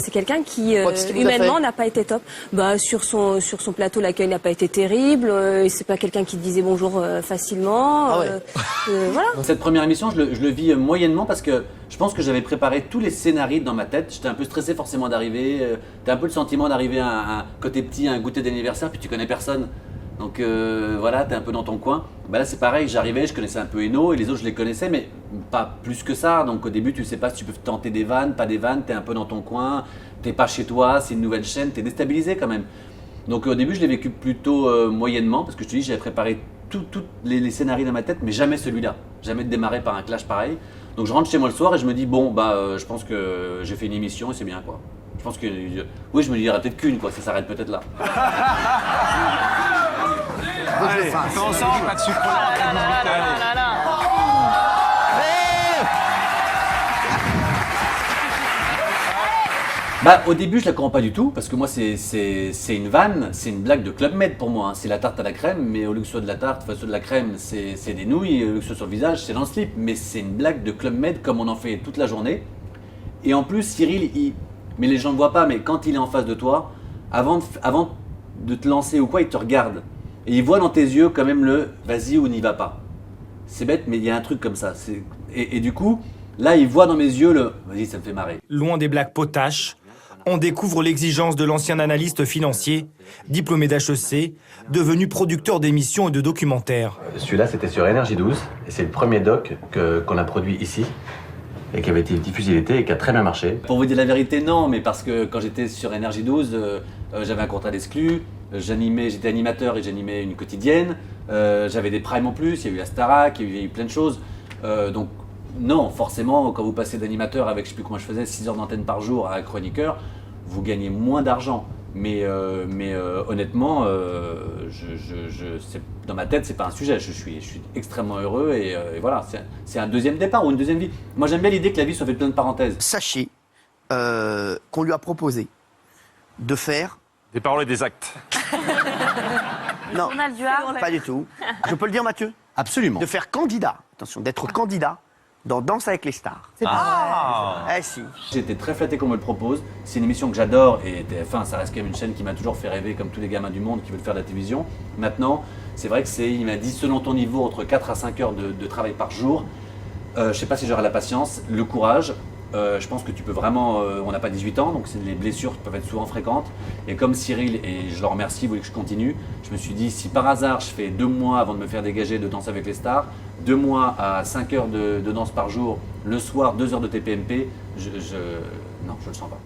c'est quelqu'un qui, Qu'est-ce qu'il vous a humainement, fait n'a pas été top. Sur son plateau, l'accueil n'a pas été terrible. C'est pas quelqu'un qui disait bonjour facilement. Ah ouais. Voilà. Cette première émission, je le vis moyennement parce que je pense que j'avais préparé tous les scénarios dans ma tête. J'étais un peu stressé forcément d'arriver. T'as un peu le sentiment d'arriver quand t'es petit à un goûter d'anniversaire puis tu connais personne. Donc voilà, t'es un peu dans ton coin. Là c'est pareil, j'arrivais, je connaissais un peu Eno et les autres je les connaissais mais pas plus que ça. Donc au début tu sais pas si tu peux tenter des vannes, pas des vannes, t'es un peu dans ton coin, t'es pas chez toi, c'est une nouvelle chaîne, t'es déstabilisé quand même. Donc au début je l'ai vécu plutôt moyennement parce que je te dis j'avais préparé tous les scénarios dans ma tête mais jamais celui-là. Jamais de démarrer par un clash pareil. Donc je rentre chez moi le soir et je me dis je pense que j'ai fait une émission et c'est bien quoi. Je pense que oui je me dis il y aura peut-être qu'une quoi, ça s'arrête peut-être là. Allez, on fait ensemble, pas de sucre. Au début, je la comprends pas du tout, parce que moi, c'est une vanne, c'est une blague de Club Med pour moi. Hein. C'est la tarte à la crème, mais au lieu que ce soit de la tarte, soit de la crème, c'est des nouilles, au lieu que ce soit sur le visage, c'est dans le slip. Mais c'est une blague de Club Med comme on en fait toute la journée. Et en plus, Cyril, mais les gens ne voient pas, mais quand il est en face de toi, avant de te lancer ou quoi, il te regarde. Et il voit dans tes yeux quand même le « vas-y ou n'y va pas ». C'est bête, mais il y a un truc comme ça. Et du coup, là, il voit dans mes yeux le « vas-y, ça me fait marrer ». Loin des blagues potaches, on découvre l'exigence de l'ancien analyste financier, diplômé d'HEC, devenu producteur d'émissions et de documentaires. Celui-là, c'était sur Énergie 12, et c'est le premier doc qu'on a produit ici, et qui avait été diffusé l'été et qui a très bien marché. Pour vous dire la vérité, non, mais parce que quand j'étais sur Énergie 12, j'avais un contrat d'exclus, j'étais animateur et j'animais une quotidienne, j'avais des primes en plus, il y a eu la Starac, il y a eu plein de choses. Donc non, forcément, quand vous passez d'animateur avec, je sais plus comment je faisais, 6 heures d'antenne par jour à chroniqueur, vous gagnez moins d'argent. Mais honnêtement, dans ma tête, c'est pas un sujet. Je suis extrêmement heureux et voilà, c'est un deuxième départ ou une deuxième vie. Moi, j'aime bien l'idée que la vie soit faite plein de parenthèses. Sachez qu'on lui a proposé de faire... Des paroles et des actes. Non, Journal du Havre. pas du tout. Je peux le dire, Mathieu? Absolument. De faire candidat, attention, d'être candidat dans Danse avec les stars. C'est Eh si. J'ai été très flatté qu'on me le propose. C'est une émission que j'adore et TF1, ça reste quand même une chaîne qui m'a toujours fait rêver comme tous les gamins du monde qui veulent faire de la télévision. Maintenant, c'est vrai que il m'a dit selon ton niveau entre 4 à 5 heures de travail par jour. Je sais pas si j'aurai la patience, le courage. Je pense que tu peux vraiment, on n'a pas 18 ans, donc les blessures peuvent être souvent fréquentes. Et comme Cyril, et je le remercie, voulait que je continue, je me suis dit, si par hasard je fais 2 mois avant de me faire dégager de Danse avec les stars, 2 mois à 5 heures de danse par jour, le soir 2 heures de TPMP, non, je le sens pas.